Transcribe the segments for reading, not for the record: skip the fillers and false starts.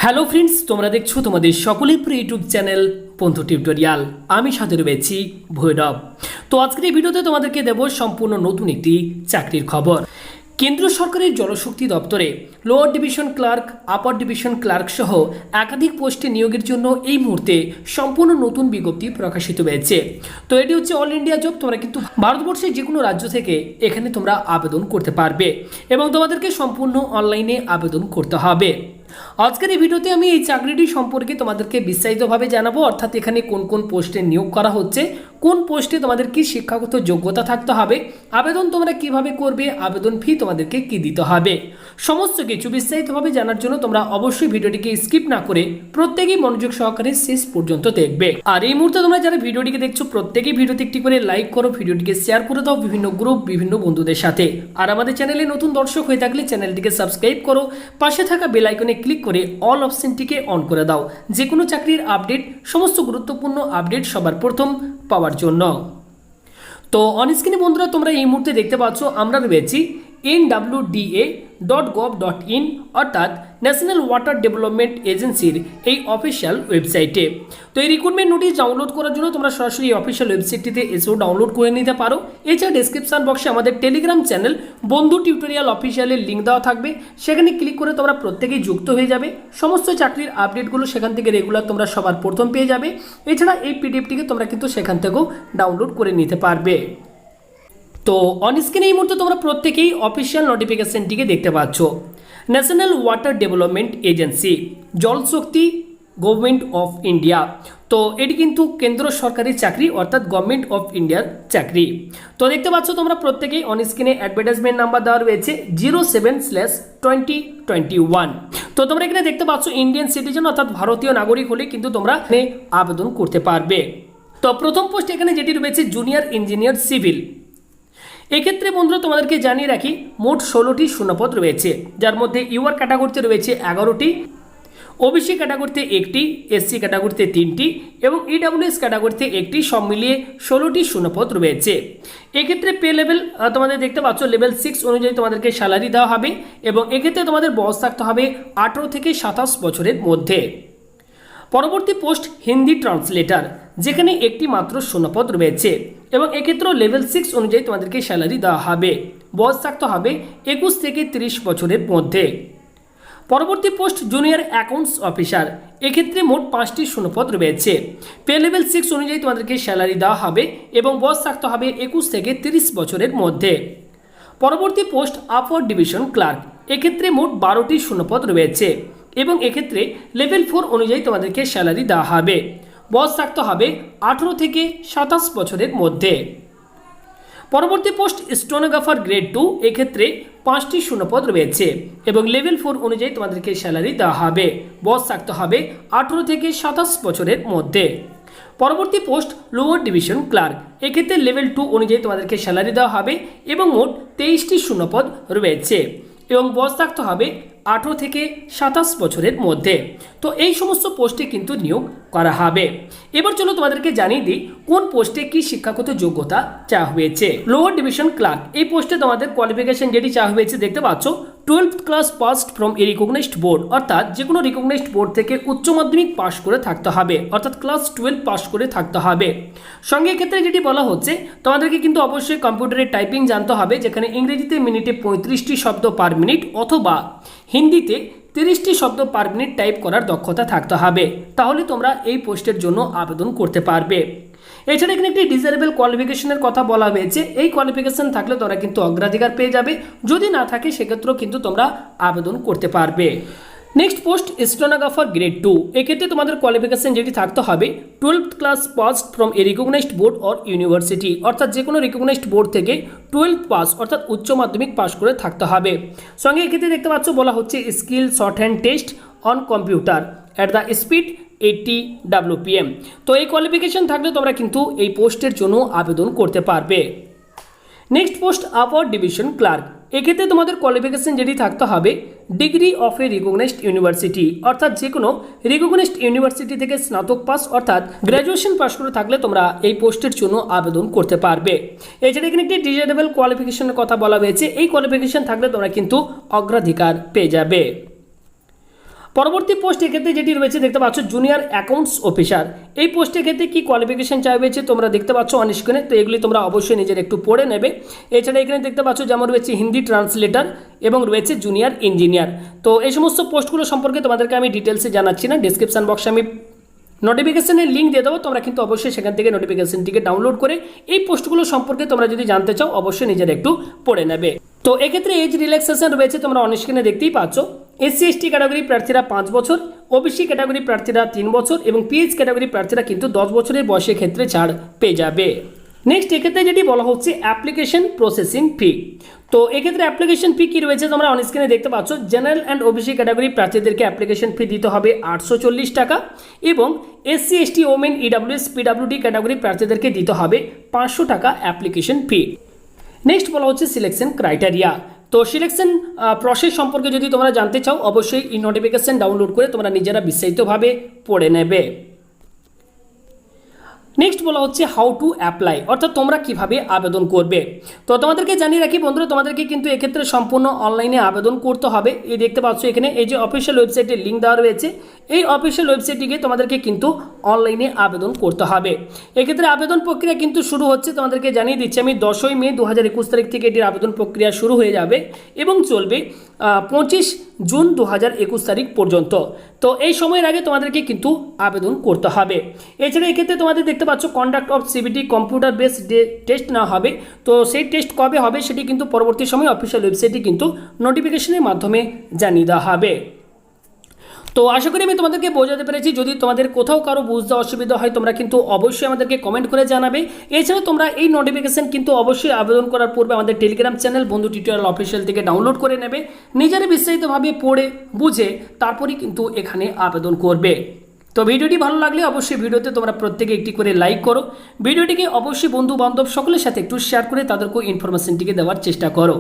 Hello friends, তোমরা দেখছো তোমাদের সকলের প্রিয় ইউটিউব চ্যানেল বন্ধু টিউটোরিয়াল। আমি সাথে রয়েছি ভৈরব। তো আজকের এই ভিডিওতে তোমাদেরকে দেব সম্পূর্ণ নতুন একটি চাকরির খবর। কেন্দ্র সরকারের জলশক্তি দপ্তরে lower division clerk, upper division clerk সহ একাধিক পোস্টে নিয়োগের জন্য এই মুহূর্তে সম্পূর্ণ নতুন বিজ্ঞপ্তি প্রকাশিত হয়েছে। তো এটি হচ্ছে অল ইন্ডিয়া জব। তোমরা কিন্তু ভারতবর্ষের যে কোনো রাজ্য থেকে এখানে তোমরা আবেদন করতে পারবে এবং তোমাদেরকে সম্পূর্ণ অনলাইনে আবেদন করতে হবে। আজকের এই ভিডিওতে আমি এই চাকরিটি সম্পর্কে তোমাদেরকে বিস্তারিতভাবে জানাবো, অর্থাৎ এখানে কোন কোন পোস্টে নিয়োগ করা হচ্ছে, কোন পোস্টে তোমাদের কি শিক্ষাগত যোগ্যতা থাকতে হবে, আবেদন তোমরা কিভাবে করবে, আবেদন ফি তোমাদেরকে কি দিতে হবে, সমস্ত কিছু বিস্তারিতভাবে জানার জন্য তোমরা অবশ্যই ভিডিওটিকে স্কিপ না করে প্রত্যেকেই মনোযোগ সহকারে শেষ পর্যন্ত দেখবে। আর এই মুহূর্তে তোমরা যারা ভিডিওটিকে দেখছো প্রত্যেকেই ভিডিওতে একটি করে লাইক করো, ভিডিওটিকে শেয়ার করে দাও বিভিন্ন গ্রুপ, বিভিন্ন বন্ধুদের সাথে। আর আমাদের চ্যানেলে নতুন দর্শক হয়ে থাকলে চ্যানেলটিকে সাবস্ক্রাইব করো, পাশে থাকা বেল আইকনে ক্লিক করে অল অপশনটিকে অন করে দাও, যে কোনো চাকরির আপডেট, সমস্ত গুরুত্বপূর্ণ আপডেট সবার প্রথম পাওয়ার জন্য। তো অনস্ক্রিনে বন্ধুরা তোমরা এই মুহূর্তে দেখতে পাচ্ছ আমরা রয়েছি nwda.gov.in অর্থাৎ ন্যাশনাল ওয়াটার ডেভেলপমেন্ট এজেন্সির এই অফিসিয়াল ওয়েবসাইটে। তো এই রিক্রুটমেন্ট নোটিশ ডাউনলোড করার জন্য তোমরা সরাসরি অফিসিয়াল ওয়েবসাইটটিতে এসেও ডাউনলোড করে নিতে পারো। এছাড়া ডেসক্রিপশন বক্সে আমাদের টেলিগ্রাম চ্যানেল বন্ধু টিউটোরিয়াল অফিসিয়ালের লিঙ্ক দেওয়া থাকবে, সেখানে ক্লিক করে তোমরা প্রত্যেকেই যুক্ত হয়ে যাবে। সমস্ত চাকরির আপডেটগুলো সেখান থেকে রেগুলার তোমরা সবার প্রথম পেয়ে যাবে। এছাড়া এই পিডিএফটিকে তোমরা কিন্তু সেখান থেকেও ডাউনলোড করে নিতে পারবে। তো অনস্ক্রিনে এই মুহূর্তে তোমরা প্রত্যেকেই অফিসিয়াল নোটিফিকেশনটিকে দেখতে পাচ্ছ। National water development agency, Jal Shakti government of India. তো এটি কিন্তু কেন্দ্র সরকারি চাকরি, অর্থাৎ গভর্নমেন্ট অফ ইন্ডিয়ার চাকরি। তো দেখতে পাচ্ছ তোমরা প্রত্যেকেই অনস্ক্রিনে অ্যাডভার্টাইজমেন্ট নাম্বার দেওয়া রয়েছে 07/2021। তো তোমরা এখানে দেখতে পাচ্ছ ইন্ডিয়ান সিটিজেন অর্থাৎ ভারতীয় নাগরিক হলে কিন্তু তোমরা এখানে আবেদন করতে পারবে। তো প্রথম পোস্ট এখানে যেটি রয়েছে জুনিয়র ইঞ্জিনিয়ার সিভিল। এক্ষেত্রে বন্ধুরা তোমাদেরকে জানিয়ে রাখি মোট 16টি শূন্যপদ রয়েছে, যার মধ্যে ইউআর ক্যাটাগরিতে রয়েছে 11টি, ওবিসি ক্যাটাগরিতে 1টি, এসসি ক্যাটাগরিতে 3টি এবং ইডাব্লিউএস ক্যাটাগরিতে 1টি, সব মিলিয়ে 16টি শূন্যপদ রয়েছে। এক্ষেত্রে পে লেভেল তোমাদের দেখতে পাচ্ছ লেভেল 6 অনুযায়ী তোমাদেরকে স্যালারি দেওয়া হবে এবং এক্ষেত্রে তোমাদের বয়স থাকতে হবে 18 থেকে 27 বছরের মধ্যে। পরবর্তী পোস্ট হিন্দি ট্রান্সলেটার, যেখানে একটি মাত্র শূন্যপদ রয়েছে এবং এক্ষেত্রেও লেভেল 6 অনুযায়ী তোমাদেরকে স্যালারি দেওয়া হবে। বয়স থাকতে হবে 21 থেকে 30 বছরের মধ্যে। পরবর্তী পোস্ট জুনিয়র অ্যাকাউন্টস অফিসার, এক্ষেত্রে মোট 5টি শূন্যপদ রয়েছে। পে লেভেল 6 অনুযায়ী তোমাদেরকে স্যালারি দেওয়া হবে এবং বয়স থাকতে হবে 21 থেকে 30 বছরের মধ্যে। পরবর্তী পোস্ট আপার ডিভিশন ক্লার্ক, এক্ষেত্রে মোট 12টি শূন্যপদ রয়েছে এবং এক্ষেত্রে লেভেল 4 অনুযায়ী তোমাদেরকে স্যালারি দেওয়া হবে। বয়স থাকতে হবে 18 থেকে 27 বছরের মধ্যে। পরবর্তী পোস্ট স্টেনোগ্রাফার গ্রেড 2, এক্ষেত্রে 5টি শূন্যপদ রয়েছে এবং লেভেল 4 অনুযায়ী তোমাদেরকে স্যালারি দেওয়া হবে। বয়স থাকতে হবে 18 থেকে 27 বছরের মধ্যে। পরবর্তী পোস্ট লোয়ার ডিভিশন ক্লার্ক, এক্ষেত্রে লেভেল 2 অনুযায়ী তোমাদেরকে স্যালারি দেওয়া হবে এবং মোট 23টি শূন্যপদ রয়েছে এবং বয়স থাকতে হবে 18 থেকে 27 বছরের মধ্যে। তো এই সমস্ত পোস্টে কিন্তু নিয়োগ করা হবে। এবার চলো তোমাদেরকে জানিয়ে দিই কোন পোস্টে কি শিক্ষাগত যোগ্যতা চাওয়া হয়েছে। লোয়ার ডিভিশন ক্লার্ক, এই পোস্টে তোমাদের কোয়ালিফিকেশন যেটি চাওয়া হয়েছে দেখতে পাচ্ছ 12th class passed from a recognised board, অর্থাৎ যে কোনো রিকগনাইজড বোর্ড থেকে উচ্চ মাধ্যমিক পাস করে থাকতে হবে, অর্থাৎ ক্লাস 12 পাস করে থাকতে হবে। সঙ্গে এক্ষেত্রে যেটি বলা হচ্ছে তোমাদেরকে কিন্তু অবশ্যই কম্পিউটারে টাইপিং জানতে হবে, যেখানে ইংরেজিতে মিনিটে 35টি শব্দ পার মিনিট অথবা হিন্দিতে 30টি শব্দ পার মিনিট টাইপ করার দক্ষতা থাকতে হবে, তাহলে তোমরা এই পোস্টের জন্য আবেদন করতে পারবে। এছাড়া এখানে একটি ডিজারেবল কোয়ালিফিকেশনের কথা বলা হয়েছে, এই কোয়ালিফিকেশন থাকলে তোমরা কিন্তু অগ্রাধিকার পেয়ে যাবে, যদি না থাকে সেক্ষেত্রেও কিন্তু তোমরা আবেদন করতে পারবে। নেক্সট পোস্ট স্টেনোগ্রাফার গ্রেড 2, এক্ষেত্রে তোমাদের কোয়ালিফিকেশন যেটি থাকতে হবে 12th class passed from a recognised board or university, অর্থাৎ যে কোনো রিকগনাইজড বোর্ড থেকে 12th পাস অর্থাৎ উচ্চ মাধ্যমিক পাস করে থাকতে হবে। সঙ্গে এক্ষেত্রে দেখতে পাচ্ছ বলা হচ্ছে skill short hand test on computer at the speed 80 WPM। তো এই কোয়ালিফিকেশন থাকলে তোমরা কিন্তু এই পোস্টের জন্য আবেদন করতে পারবে। Next post upper division clerk, এক্ষেত্রে তোমাদের কোয়ালিফিকেশন যেটি থাকতে হবে degree of a recognised university, অর্থাৎ যে কোনো রিকগনাইজড ইউনিভার্সিটি থেকে স্নাতক পাস অর্থাৎ গ্র্যাজুয়েশন পাস করে থাকলে তোমরা এই পোস্টের জন্য আবেদন করতে পারবে। এছাড়া এখানে একটি ডিজারেবল কোয়ালিফিকেশনের কথা বলা হয়েছে, এই কোয়ালিফিকেশন থাকলে তোমরা কিন্তু অগ্রাধিকার পেয়ে যাবে। পরবর্তী পোস্ট এক্ষেত্রে যেটি রয়েছে দেখতে পাচ্ছ জুনিয়র অ্যাকাউন্টস অফিসার। এই পোস্টের ক্ষেত্রে কি কোয়ালিফিকেশন চাইছে তোমরা দেখতে পাচ্ছ অন স্ক্রিনে, তো এগুলি তোমরা অবশ্যই নিজের একটু পড়ে নেবে। এছাড়া এখানে দেখতে পাচ্ছ যেমন রয়েছে হিন্দি ট্রান্সলেটর এবং রয়েছে জুনিয়র ইঞ্জিনিয়ার। তো এই সমস্ত পোস্টগুলো সম্পর্কে তোমাদেরকে আমি ডিটেলসে জানাচ্ছি না, ডিসক্রিপশন বক্সে আমি নোটিফিকেশনের লিঙ্ক দিয়ে দেবো, তোমরা কিন্তু অবশ্যই সেখান থেকে নোটিফিকেশনটিকে ডাউনলোড করে এই পোস্টগুলো সম্পর্কে তোমরা যদি জানতে চাও অবশ্যই নিজের একটু পড়ে নেবে। তো এক্ষেত্রে এজ রিল্যাক্সেশন রয়েছে তোমরা অন স্ক্রিনে দেখতেই পাচ্ছ। এসসি এসটি ক্যাটাগরি প্রার্থীরা 5 বছর, ওবিসি ক্যাটাগরি প্রার্থীরা 3 বছর এবং পিএইচ ক্যাটাগরি প্রার্থীরা কিন্তু 10 বছরের বয়সের ক্ষেত্রে ছাড় পেয়ে যাবে। নেক্সট এক্ষেত্রে যেটি বলা হচ্ছে অ্যাপ্লিকেশন প্রসেসিং ফি। তো এক্ষেত্রে অ্যাপ্লিকেশন ফি কি রয়েছে তোমরা অন স্ক্রিনে দেখতে পাচ্ছ। জেনারেল অ্যান্ড ওবিসি ক্যাটাগরি প্রার্থীদেরকে অ্যাপ্লিকেশন ফি দিতে হবে 840 টাকা এবং SC ST women EWS PWD category প্রার্থীদেরকে দিতে হবে 500 টাকা অ্যাপ্লিকেশন ফি। নেক্সট বলা হচ্ছে সিলেকশন ক্রাইটেরিয়া। তো সিলেকশন প্রসেস সম্পর্কে যদি তোমরা জানতে চাও অবশ্যই এই নোটিফিকেশন ডাউনলোড করে তোমরা নিজেরা বিস্তারিতভাবে পড়ে নেবে। নেক্সট বলা হচ্ছে হাউ টু অ্যাপ্লাই, অর্থাৎ তোমরা কিভাবে আবেদন করবে। তো তোমাদেরকে জানিয়ে রাখি বন্ধুরা, তোমাদেরকে কিন্তু এক্ষেত্রে সম্পূর্ণ অনলাইনে আবেদন করতে হবে। এই দেখতে পাচ্ছ এখানে এই যে অফিসিয়াল ওয়েবসাইটের লিঙ্ক দেওয়া রয়েছে, এই অফিসিয়াল ওয়েবসাইটটিকে তোমাদেরকে কিন্তু অনলাইনে আবেদন করতে হবে। এক্ষেত্রে আবেদন প্রক্রিয়া কিন্তু শুরু হচ্ছে, তোমাদেরকে জানিয়ে দিচ্ছি আমি 10ই মে 2021 তারিখ থেকে এটির আবেদন প্রক্রিয়া শুরু হয়ে যাবে এবং চলবে 25 জুন 2021 তারিখ পর্যন্ত। তো এই সময়ের আগে তোমাদেরকে কিন্তু আবেদন করতে হবে। এছাড়া এক্ষেত্রে তোমাদের দেখতে পাচ্ছ conduct of CBT computer based test নেওয়া হবে। তো সেই টেস্ট কবে হবে সেটি কিন্তু পরবর্তী সময়ে অফিসিয়াল ওয়েবসাইটে কিন্তু নোটিফিকেশনের মাধ্যমে জানিয়ে দেওয়া হবে। তো আশা করি আমি তোমাদেরকে বোঝাতে পেরেছি। যদি তোমাদের কোথাও কারো বুঝতে অসুবিধা হয় তোমরা কিন্তু অবশ্যই আমাদেরকে কমেন্ট করে জানাবে। এছাড়া তোমরা এই নোটিফিকেশন কিন্তু অবশ্যই আবেদন করার পূর্বে আমাদের টেলিগ্রাম চ্যানেল বন্ধু টিউটোরিয়াল অফিসিয়াল থেকে ডাউনলোড করে নেবে, নিজেরা বিস্তারিতভাবে পড়ে বুঝে তারপরেই কিন্তু এখানে আবেদন করবে। তো ভিডিওটি ভালো লাগলে অবশ্যই ভিডিওতে তোমরা প্রত্যেকে একটি করে লাইক করো, ভিডিওটিকে অবশ্যই বন্ধু বান্ধব সকলের সাথে একটু শেয়ার করে তাদেরকে ইনফরমেশনটিকে দেওয়ার চেষ্টা করো।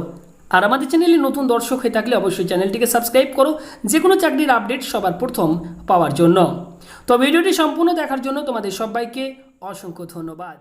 আর আমাদের চ্যানেলে নতুন দর্শক হয়ে থাকলে অবশ্যই চ্যানেলটিকে সাবস্ক্রাইব করো যে কোনো চাকরির আপডেট সবার প্রথম পাওয়ার জন্য। তো ভিডিওটি সম্পূর্ণ দেখার জন্য তোমাদের সবাইকে অসংখ্য ধন্যবাদ।